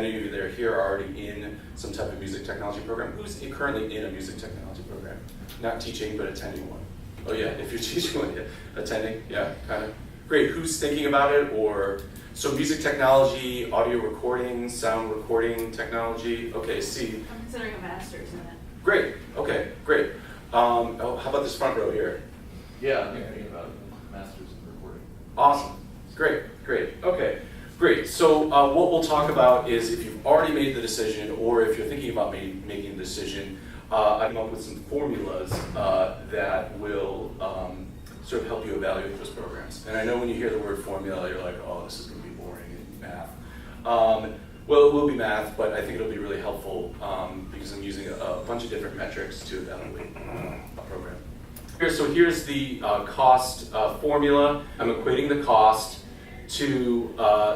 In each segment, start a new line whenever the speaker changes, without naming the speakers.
many of you that are here are already in some type of music technology program. Who's currently in a music technology program? Not teaching, but attending one. Oh yeah, if you're teaching one, yeah. Attending, yeah, kind of. Great, who's thinking about it? Or, so music technology, audio recording, sound recording technology. Okay, see.
I'm considering a master's in it.
Great, okay, great. Oh, how about this front row here?
Yeah, I'm thinking about it. Masters in recording.
Awesome, great, okay, great. So what we'll talk about is if you've already made the decision or if you're thinking about making the decision, I've come up with some formulas that will sort of help you evaluate those programs. And I know when you hear the word formula, you're like, oh, this is going to be boring and math. Well, it will be math, but I think it'll be really helpful because I'm using a bunch of different metrics to evaluate a program. So here's the cost formula. I'm equating the cost to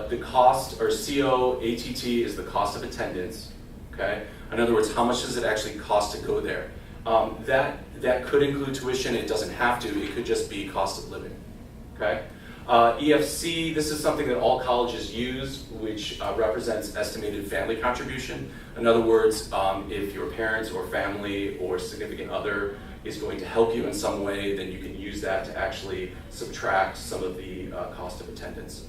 the cost, or COATT is the cost of attendance, okay? In other words, how much does it actually cost to go there? That could include tuition, it doesn't have to, it could just be cost of living, okay? EFC, this is something that all colleges use, which represents estimated family contribution. In other words, if your parents or family or significant other is going to help you in some way, then you can use that to actually subtract some of the cost of attendance.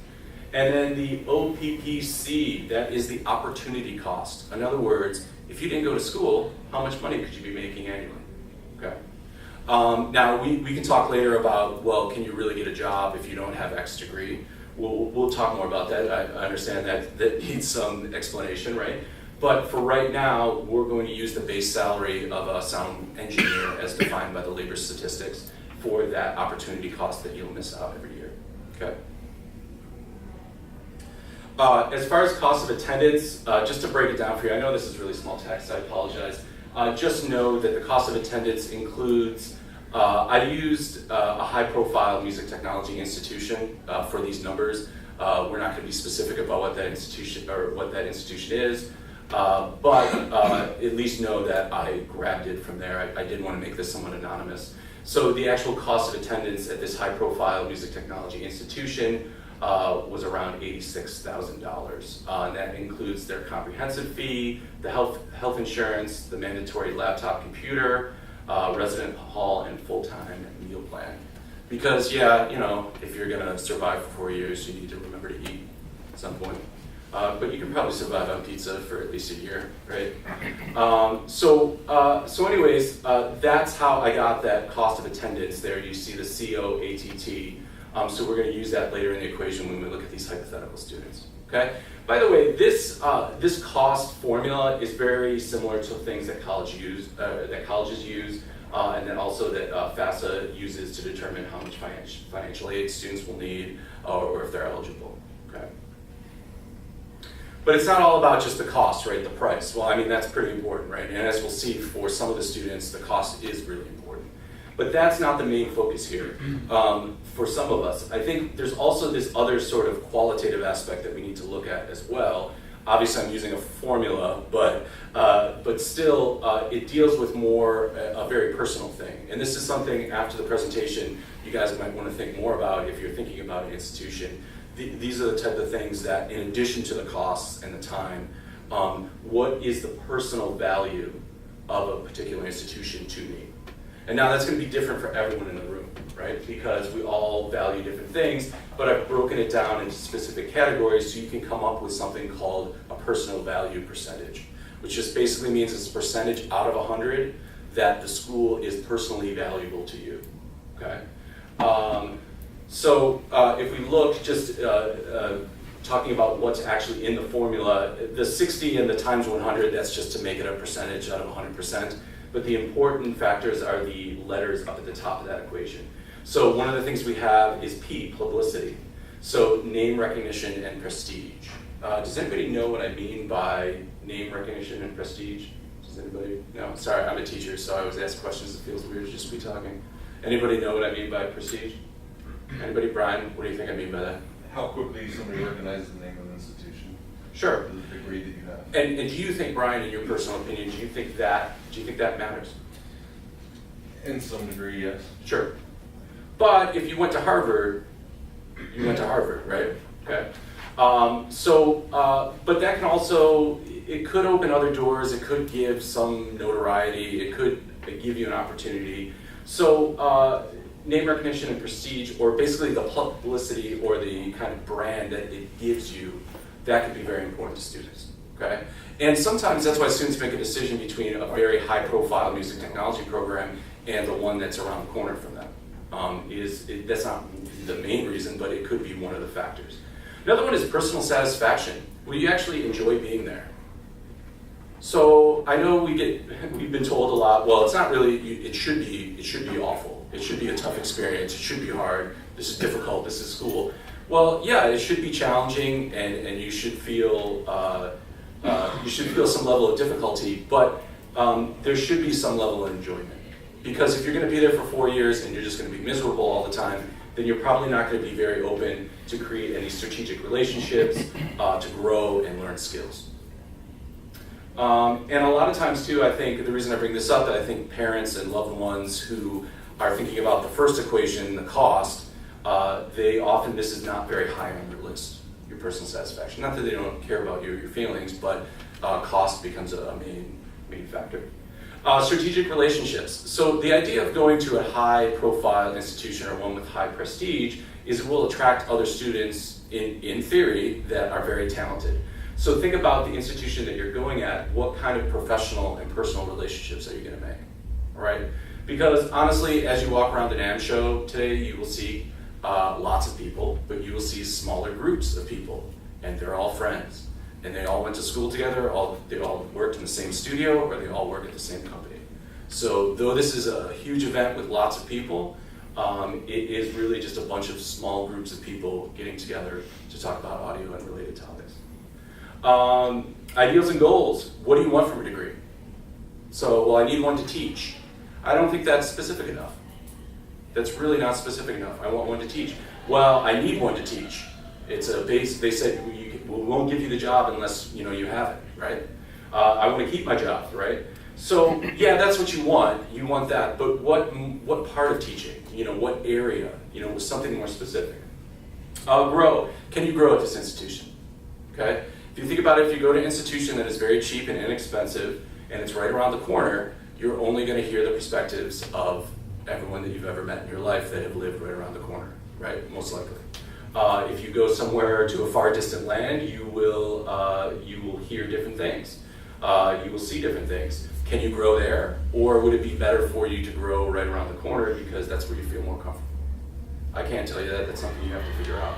And then the OPPC, that is the opportunity cost. In other words, if you didn't go to school, how much money could you be making annually? Okay. Now, we can talk later about, well, can you really get a job if you don't have X degree? We'll talk more about that. I understand that needs some explanation, right? But for right now, we're going to use the base salary of a sound engineer as defined by the labor statistics for that opportunity cost that you'll miss out every year, okay? As far as cost of attendance, just to break it down for you, I know this is really small text, I apologize. Just know that the cost of attendance includes, I used a high-profile music technology institution for these numbers. We're not going to be specific about what that institution is, but at least know that I grabbed it from there. I did want to make this somewhat anonymous. So the actual cost of attendance at this high-profile music technology institution was around $86,000. And that includes their comprehensive fee, the health insurance, the mandatory laptop computer, resident hall, and full-time meal plan. Because, yeah, you know, if you're going to survive for 4 years, you need to remember to eat at some point. But you can probably survive on pizza for at least a year, right? So anyways, that's how I got that cost of attendance there. You see the COATT. So we're going to use that later in the equation when we look at these hypothetical students, okay? By the way, this cost formula is very similar to things that colleges use, and then also that FAFSA uses to determine how much financial aid students will need or if they're eligible, okay? But it's not all about just the cost, right, the price. Well, I mean, that's pretty important, right? And as we'll see, for some of the students, the cost is really important. But that's not the main focus here for some of us. I think there's also this other sort of qualitative aspect that we need to look at as well. Obviously, I'm using a formula, but still, it deals with more a very personal thing. And this is something after the presentation you guys might want to think more about if you're thinking about an institution. These are the type of things that, in addition to the costs and the time, what is the personal value of a particular institution to me? And now that's going to be different for everyone in the room, right? Because we all value different things, but I've broken it down into specific categories so you can come up with something called a personal value percentage, which just basically means it's a percentage out of 100 that the school is personally valuable to you, okay? So if we look just talking about what's actually in the formula, the 60 and the times 100, that's just to make it a percentage out of 100%. But the important factors are the letters up at the top of that equation. So one of the things we have is P, publicity. So name recognition and prestige. Does anybody know what I mean by name recognition and prestige? Does anybody? No, sorry, I'm a teacher, so I always ask questions. It feels weird to just be talking. Anybody know what I mean by prestige? Anybody? Brian, what do you think I mean by that?
How quickly somebody recognizes the name of an institution.
Sure.
The degree that you have.
And do you think, Brian, in your personal opinion, do you think that matters?
In some degree, yes.
Sure. But if you went to Harvard, you went to Harvard, right? Okay. But that can also, it could open other doors, it could give some notoriety, it could give you an opportunity. So name recognition and prestige, or basically the publicity or the kind of brand that it gives you, that can be very important to students, okay? And sometimes that's why students make a decision between a very high profile music technology program and the one that's around the corner from them. That's not the main reason, but it could be one of the factors. Another one is personal satisfaction. Will you actually enjoy being there? So I know we've been told a lot, well, it's not really, it should be awful. It should be a tough experience, it should be hard, this is difficult, this is school. Well, yeah, it should be challenging and you should feel some level of difficulty, but there should be some level of enjoyment. Because if you're going to be there for 4 years and you're just going to be miserable all the time, then you're probably not going to be very open to create any strategic relationships, to grow and learn skills. And a lot of times too, I think, the reason I bring this up, that I think parents and loved ones who are thinking about the first equation, the cost, this is not very high on their list, your personal satisfaction. Not that they don't care about your feelings, but cost becomes a main factor. Strategic relationships. So the idea of going to a high profile institution or one with high prestige is it will attract other students in theory that are very talented. So think about the institution that you're going at, what kind of professional and personal relationships are you going to make, all right? Because honestly, as you walk around the NAMM show today, you will see lots of people, but you will see smaller groups of people, and they're all friends. And they all went to school together, they all worked in the same studio, or they all work at the same company. So though this is a huge event with lots of people, it is really just a bunch of small groups of people getting together to talk about audio and related topics. Ideals and goals. What do you want from a degree? So, well, I need one to teach. I don't think that's specific enough. That's really not specific enough. I want one to teach. Well, I need one to teach. It's a base. They said we won't give you the job unless you have it, right? I want to keep my job, right? So yeah, that's what you want. You want that, but what part of teaching? What area? Something more specific. Grow. Can you grow at this institution? Okay. If you think about it, if you go to an institution that is very cheap and inexpensive, and it's right around the corner, you're only going to hear the perspectives of everyone that you've ever met in your life that have lived right around the corner, right? Most likely. If you go somewhere to a far distant land, you will hear different things. You will see different things. Can you grow there? Or would it be better for you to grow right around the corner because that's where you feel more comfortable? I can't tell you that. That's something you have to figure out.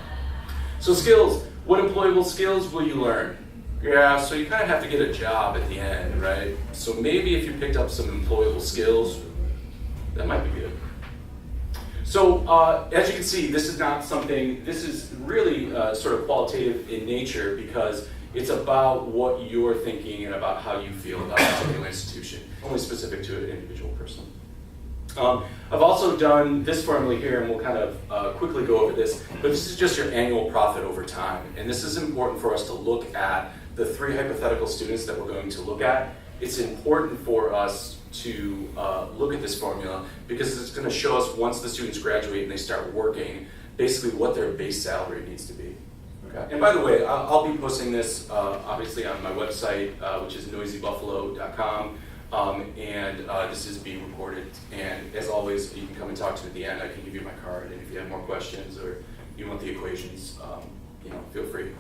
So skills. What employable skills will you learn? Yeah, so you kind of have to get a job at the end, right? So maybe if you picked up some employable skills, that might be good. So as you can see, this is really sort of qualitative in nature because it's about what you're thinking and about how you feel about a particular institution, only specific to an individual person. I've also done this formula here, and we'll kind of quickly go over this, but this is just your annual profit over time. And this is important for us to look at the 3 hypothetical students that we're going to look at. It's important for us to look at this formula because it's going to show us once the students graduate and they start working, basically what their base salary needs to be. Okay. And by the way, I'll be posting this obviously on my website, which is noisybuffalo.com. This is being recorded, and as always, you can come and talk to me at the end. I can give you my card, and if you have more questions or you want the equations, feel free.